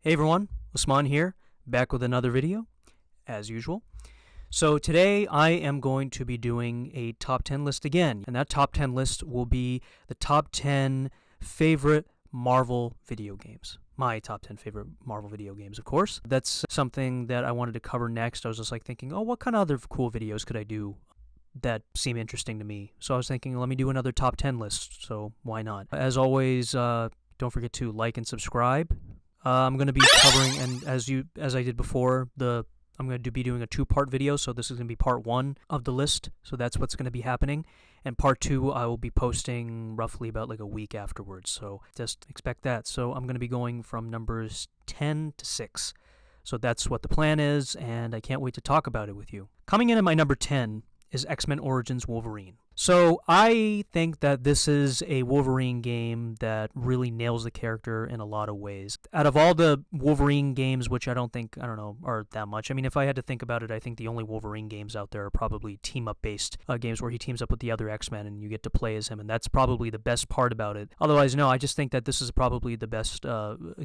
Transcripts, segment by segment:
Hey everyone, Usman here, back with another video, as usual. So today I am going to be doing a top 10 list again, and that top 10 list will be the top 10 favorite Marvel video games. My top 10 favorite Marvel video games, of course. That's something that I wanted to cover next. I was just like thinking, oh, what kind of other cool videos could I do that seem interesting to me? So I was thinking, let me do another top 10 list, so why not? As always, don't forget to like and subscribe. I'm going to be covering, and as I did before, I'm going to be doing a two-part video, so this is going to be part one of the list, so that's what's going to be happening, and part two I will be posting roughly about like a week afterwards, so just expect that. So I'm going to be going from numbers 10 to 6, so that's what the plan is, and I can't wait to talk about it with you. Coming in at my number 10 is X-Men Origins Wolverine. So I think that this is a Wolverine game that really nails the character in a lot of ways. Out of all the Wolverine games, which I don't know, are that much. I mean, if I had to think about it, I think the only Wolverine games out there are probably team-up based games where he teams up with the other X-Men and you get to play as him, and that's probably the best part about it. Otherwise, no, I just think that this is probably the best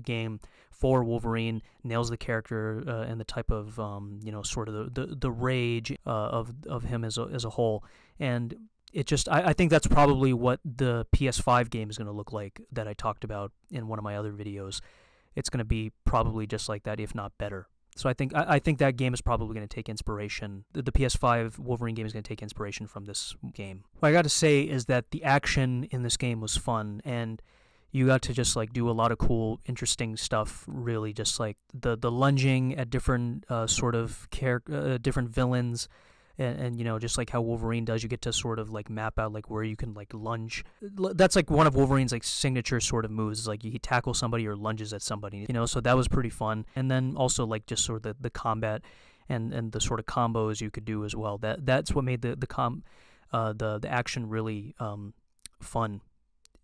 game for Wolverine. Nails the character and the type of, sort of the rage of him as a whole. And it just, I think that's probably what the PS5 game is going to look like that I talked about in one of my other videos. It's going to be probably just like that, if not better. So I think that game is probably going to take inspiration. The PS5 Wolverine game is going to take inspiration from this game. What I got to say is that the action in this game was fun, and you got to just like do a lot of cool, interesting stuff. Really, just like the lunging at different different villains. And just like how Wolverine does, you get to sort of like map out like where you can like lunge. That's like one of Wolverine's like signature sort of moves, is like he tackles somebody or lunges at somebody, so that was pretty fun. And then also like just sort of the combat and the sort of combos you could do as well. That's what made the action really fun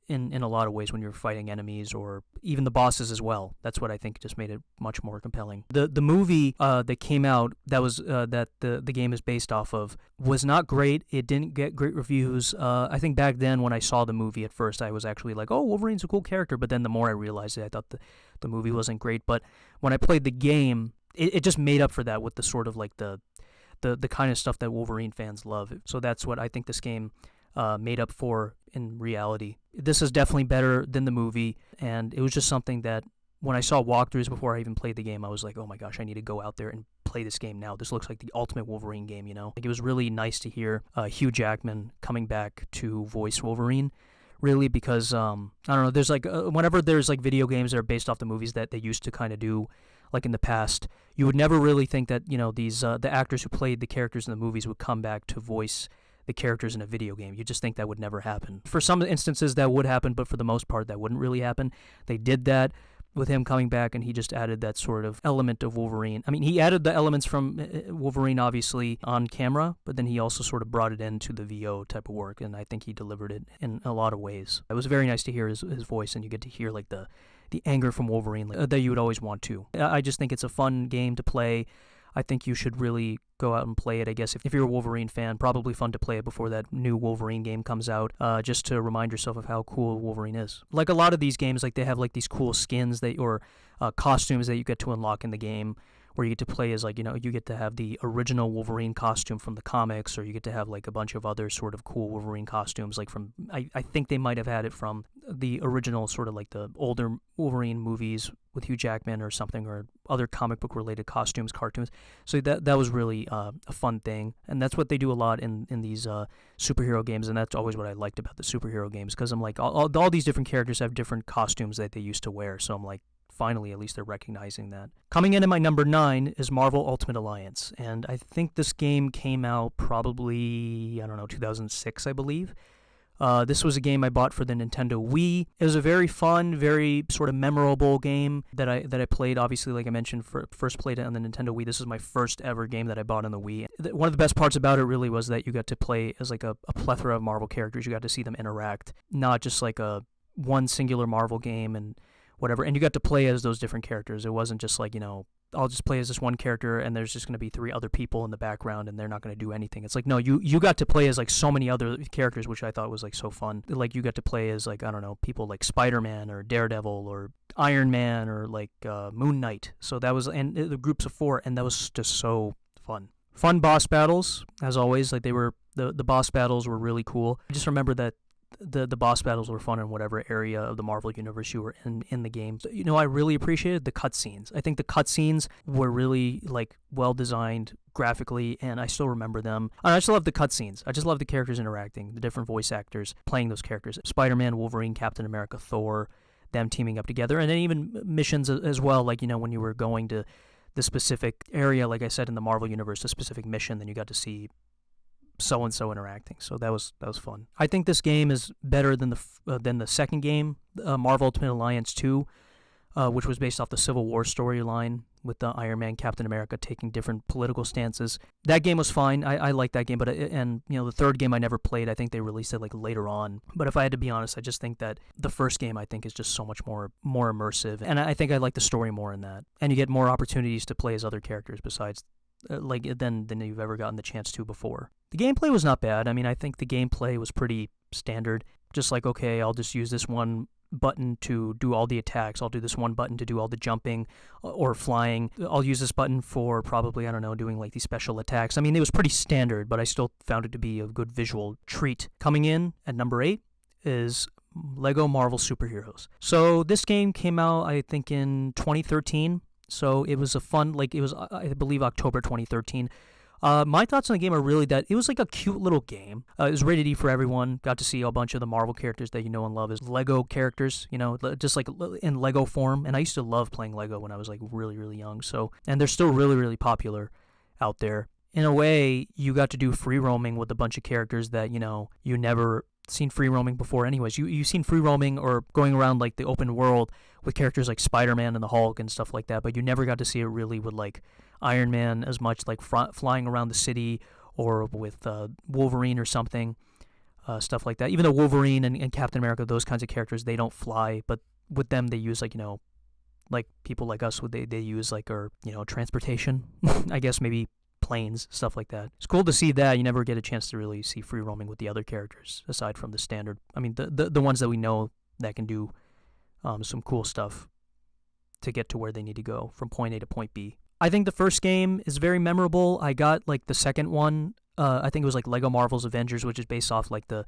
in a lot of ways when you're fighting enemies or even the bosses as well. That's what I think just made it much more compelling. The movie that came out that was that the game is based off of was not great. It didn't get great reviews. I think back then when I saw the movie at first, I was actually like, oh, Wolverine's a cool character. But then the more I realized it, I thought the movie wasn't great. But when I played the game, it just made up for that with the sort of like the kind of stuff that Wolverine fans love. So that's what I think this game made up for in reality. This is definitely better than the movie, and it was just something that when I saw walkthroughs before I even played the game, I was like, oh my gosh, I need to go out there and play this game now. This looks like the ultimate Wolverine game, Like, it was really nice to hear Hugh Jackman coming back to voice Wolverine, really, because, I don't know, there's like, whenever there's like video games that are based off the movies that they used to kind of do, like in the past, you would never really think that, these, the actors who played the characters in the movies would come back to voice the characters in a video game. You just think that would never happen. For some instances that would happen, but for the most part that wouldn't really happen. They did that with him coming back, and he just added that sort of element of Wolverine. I mean, he added the elements from Wolverine obviously on camera, but then he also sort of brought it into the VO type of work, and I think he delivered it in a lot of ways. It was very nice to hear his voice, and you get to hear like the anger from Wolverine that you would always want to. I just think it's a fun game to play. I think you should really go out and play it, I guess. If you're a Wolverine fan, probably fun to play it before that new Wolverine game comes out, just to remind yourself of how cool Wolverine is. Like a lot of these games, like they have like these cool skins or costumes that you get to unlock in the game, where you get to play as like, you get to have the original Wolverine costume from the comics, or you get to have like a bunch of other sort of cool Wolverine costumes, like from, I think they might have had it from the original sort of like the older Wolverine movies with Hugh Jackman or something, or other comic book related costumes, cartoons. So that was really a fun thing, and that's what they do a lot in these superhero games, and that's always what I liked about the superhero games, because I'm like, all these different characters have different costumes that they used to wear, so I'm like, finally, at least they're recognizing that. Coming in at my number 9 is Marvel Ultimate Alliance, and I think this game came out probably, 2006, I believe. This was a game I bought for the Nintendo Wii. It was a very fun, very sort of memorable game that I played. Obviously, like I mentioned, first played it on the Nintendo Wii. This is my first ever game that I bought on the Wii. One of the best parts about it really was that you got to play as like a plethora of Marvel characters. You got to see them interact, not just like a one singular Marvel game and whatever. And you got to play as those different characters. It wasn't just like, I'll just play as this one character and there's just going to be 3 other people in the background and they're not going to do anything. It's like, no, you got to play as like so many other characters, which I thought was like so fun. Like you got to play as like, I don't know, people like Spider-Man or Daredevil or Iron Man or like Moon Knight. So that was, and the groups of 4, and that was just so fun. Fun boss battles, as always. Like they were, the boss battles were really cool. I just remember that the boss battles were fun in whatever area of the Marvel Universe you were in the game. So, I really appreciated the cutscenes. I think the cutscenes were really like well designed graphically, and I still remember them. And I just love the cutscenes. I just love the characters interacting, the different voice actors playing those characters. Spider-Man, Wolverine, Captain America, Thor, them teaming up together, and then even missions as well. Like when you were going to the specific area, like I said, in the Marvel Universe, a specific mission, then you got to see so-and-so interacting. So that was fun. I think this game is better than the second game, Marvel Ultimate Alliance 2, which was based off the Civil War storyline with the Iron Man, Captain America taking different political stances. That game was fine. I liked that game, but the third game I never played. I think they released it like later on. But if I had to be honest, I just think that the first game I think is just so much more immersive, and I think I like the story more in that. And you get more opportunities to play as other characters besides than you've ever gotten the chance to before. The gameplay was not bad. I mean, I think the gameplay was pretty standard. Just like, okay, I'll just use this one button to do all the attacks. I'll do this one button to do all the jumping or flying. I'll use this button for probably, I don't know, doing like these special attacks. I mean, it was pretty standard, but I still found it to be a good visual treat. Coming in at number 8 is Lego Marvel Superheroes. So this game came out, I think, in 2013. So it was a fun, like it was, I believe, October 2013. My thoughts on the game are really that it was like a cute little game. It was rated E for everyone. Got to see a bunch of the Marvel characters that you know and love as Lego characters, just like in Lego form. And I used to love playing Lego when I was like really, really young. So, and they're still really, really popular out there. In a way, you got to do free roaming with a bunch of characters that, you never seen free roaming before anyways. You've seen free roaming or going around like the open world with characters like Spider-Man and the Hulk and stuff like that, but you never got to see it really with like Iron Man as much, like flying around the city, or with Wolverine or something, stuff like that. Even though Wolverine and Captain America, those kinds of characters, they don't fly, but with them they use like, like people like us, they use like our, transportation, I guess maybe planes, stuff like that. It's cool to see that. You never get a chance to really see free roaming with the other characters, aside from the standard, I mean, the ones that we know that can do some cool stuff to get to where they need to go from point A to point B. I think the first game is very memorable. I got like the second one, I think it was like Lego Marvel's Avengers, which is based off like the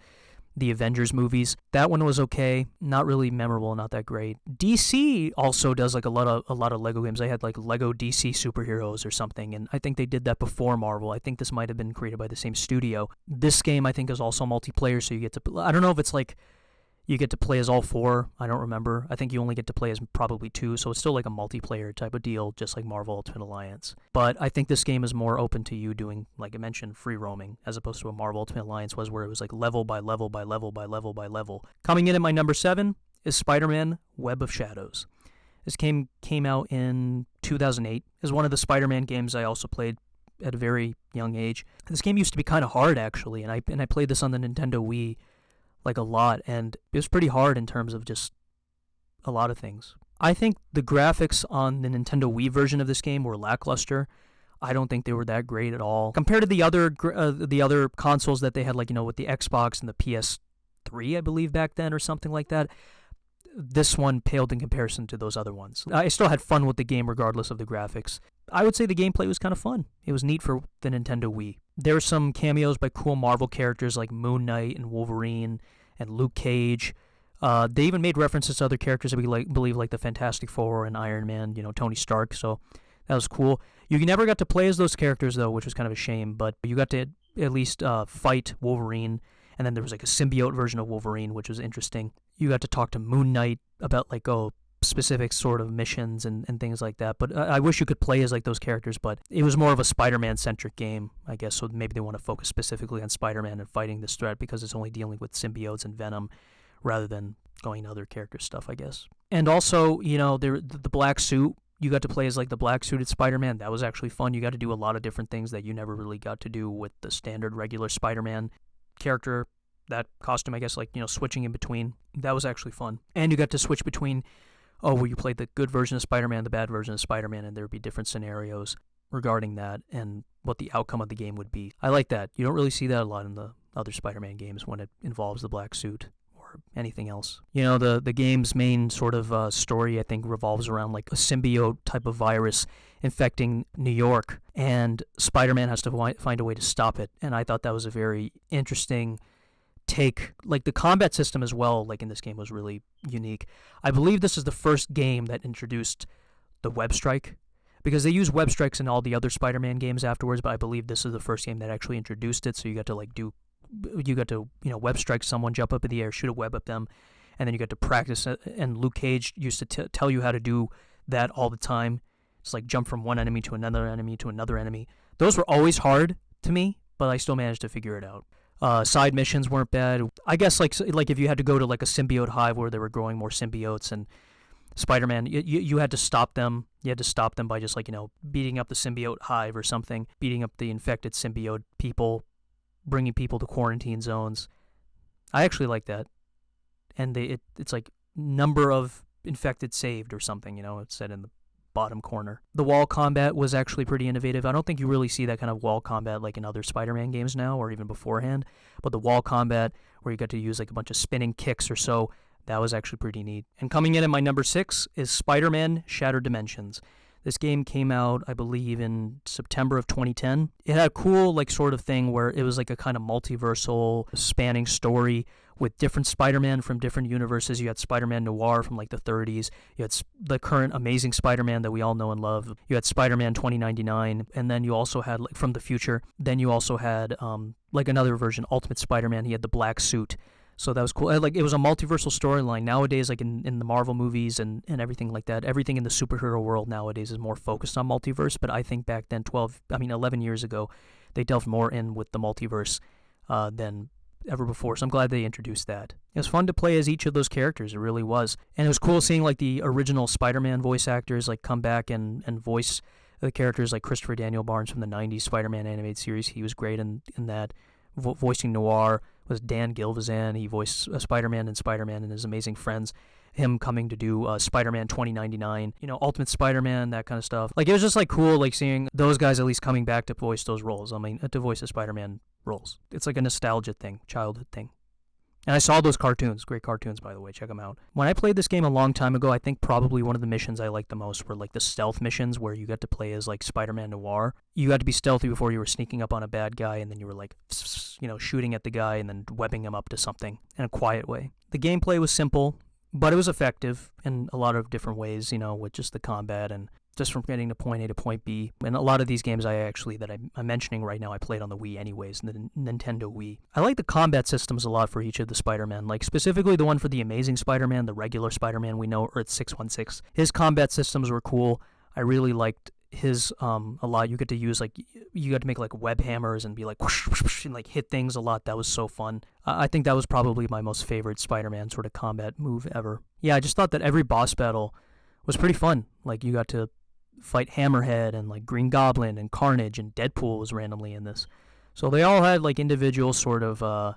Avengers movies. That one was okay, not really memorable, not that great. DC also does like a lot of Lego games. They had like Lego DC Superheroes or something, and I think they did that before Marvel. I think this might have been created by the same studio. This game I think is also multiplayer, so you get to, I don't know if it's like you get to play as all 4. I don't remember. I think you only get to play as probably 2, so it's still like a multiplayer type of deal, just like Marvel Ultimate Alliance. But I think this game is more open to you doing, like I mentioned, free roaming, as opposed to a Marvel Ultimate Alliance was, where it was like level by level by level by level by level. Coming in at my number 7 is Spider-Man Web of Shadows. This game came out in 2008. It's one of the Spider-Man games I also played at a very young age. This game used to be kind of hard, actually, and I played this on the Nintendo Wii like a lot, and it was pretty hard in terms of just a lot of things. I think the graphics on the Nintendo Wii version of this game were lackluster. I don't think they were that great at all compared to the other consoles that they had, like with the Xbox and the PS3, I believe, back then, or something like that. This one paled in comparison to those other ones. I still had fun with the game regardless of the graphics. I would say the gameplay was kind of fun. It was neat for the Nintendo Wii. There were some cameos by cool Marvel characters like Moon Knight and Wolverine and Luke Cage. They even made references to other characters that we believe, like the Fantastic Four and Iron Man, Tony Stark, so that was cool. You never got to play as those characters, though, which was kind of a shame, but you got to at least fight Wolverine, and then there was like a symbiote version of Wolverine, which was interesting. You got to talk to Moon Knight about like, specific sort of missions and things like that, but I wish you could play as like those characters, but it was more of a Spider-Man centric game, I guess, so maybe they want to focus specifically on Spider-Man and fighting this threat because it's only dealing with symbiotes and Venom rather than going to other character stuff, I guess. And also, the black suit, you got to play as like the black suited Spider-Man. That was actually fun. You got to do a lot of different things that you never really got to do with the standard regular Spider-Man character. That costume, I guess, like, switching in between, that was actually fun. And you got to switch between oh, well, you played the good version of Spider-Man, the bad version of Spider-Man, and there would be different scenarios regarding that and what the outcome of the game would be. I like that. You don't really see that a lot in the other Spider-Man games when it involves the black suit or anything else. You know, the game's main sort of story, I think, revolves around like a symbiote type of virus infecting New York, and Spider-Man has to find a way to stop it. And I thought that was a very interesting take. Like, the combat system as well, like in this game, was really unique. I believe this is the first game that introduced the web strike, because they use web strikes in all the other Spider-Man games afterwards, but I believe this is the first game that actually introduced it. So you got to web strike someone, jump up in the air, shoot a web at them, and then you got to practice it. And Luke Cage used to tell you how to do that all the time. It's like jump from one enemy to another enemy to another enemy. Those were always hard to me, but I still managed to figure it out. Side missions weren't bad. I guess like if you had to go to like a symbiote hive where they were growing more symbiotes, and Spider-Man, you had to stop them. You had to stop them by just like, beating up the symbiote hive or something, beating up the infected symbiote people, bringing people to quarantine zones. I actually like that. And it's like number of infected saved or something, it's said in the bottom corner. The wall combat was actually pretty innovative. I don't think you really see that kind of wall combat like in other Spider-Man games now or even beforehand, but the wall combat where you got to use like a bunch of spinning kicks or so, that was actually pretty neat. And coming in at my number 6 is Spider-Man Shattered Dimensions. This game came out, I believe, in September of 2010. It had a cool, like, sort of thing where it was like a kind of multiversal spanning story with different Spider-Man from different universes. You had Spider-Man Noir from like the 30s. You had the current Amazing Spider-Man that we all know and love. You had Spider-Man 2099, and then you also had like from the future. Then you also had like another version, Ultimate Spider-Man. He had the black suit. So that was cool. Like, it was a multiversal storyline. Nowadays, like in the Marvel movies and everything like that, everything in the superhero world nowadays is more focused on multiverse. But I think back then, 11 years ago, they delved more in with the multiverse than ever before. So I'm glad they introduced that. It was fun to play as each of those characters. It really was. And it was cool seeing like the original Spider-Man voice actors like come back and voice the characters, like Christopher Daniel Barnes from the 90s Spider-Man animated series. He was great in that. Voicing Noir was Dan Gilvezan. He voiced Spider-Man and His Amazing Friends. Him coming to do Spider-Man 2099, Ultimate Spider-Man, that kind of stuff. Like, it was just like cool, like seeing those guys at least coming back to voice those roles. I mean, to voice the Spider-Man roles. It's like a nostalgia thing, childhood thing. And I saw those cartoons. Great cartoons, by the way. Check them out. When I played this game a long time ago, I think probably one of the missions I liked the most were like the stealth missions where you got to play as like Spider-Man Noir. You had to be stealthy before you were sneaking up on a bad guy, and then you were like, shooting at the guy and then webbing him up to something in a quiet way. The gameplay was simple, but it was effective in a lot of different ways, with just the combat and just from getting to point A to point B. And a lot of these games I'm mentioning right now, I played on the Wii anyways, the Nintendo Wii. I like the combat systems a lot for each of the Spider-Man, like specifically the one for the Amazing Spider-Man, the regular Spider-Man we know, Earth 616. His combat systems were cool. I really liked his a lot. You get to use you got to make like web hammers and be like whoosh, whoosh, whoosh, and like hit things a lot. That was so fun. I think that was probably my most favorite Spider-Man sort of combat move ever. Yeah, I just thought that every boss battle was pretty fun. Like, you got to fight Hammerhead and like Green Goblin and Carnage, and Deadpool was randomly in this. So they all had like individual sort of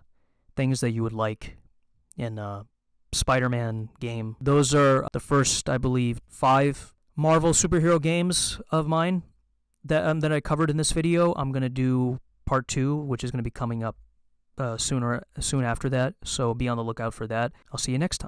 things that you would like in a Spider-Man game. Those are the first, I believe, 5 Marvel superhero games of mine that I covered in this video. I'm going to do part 2, which is going to be coming up soon after that. So be on the lookout for that. I'll see you next time.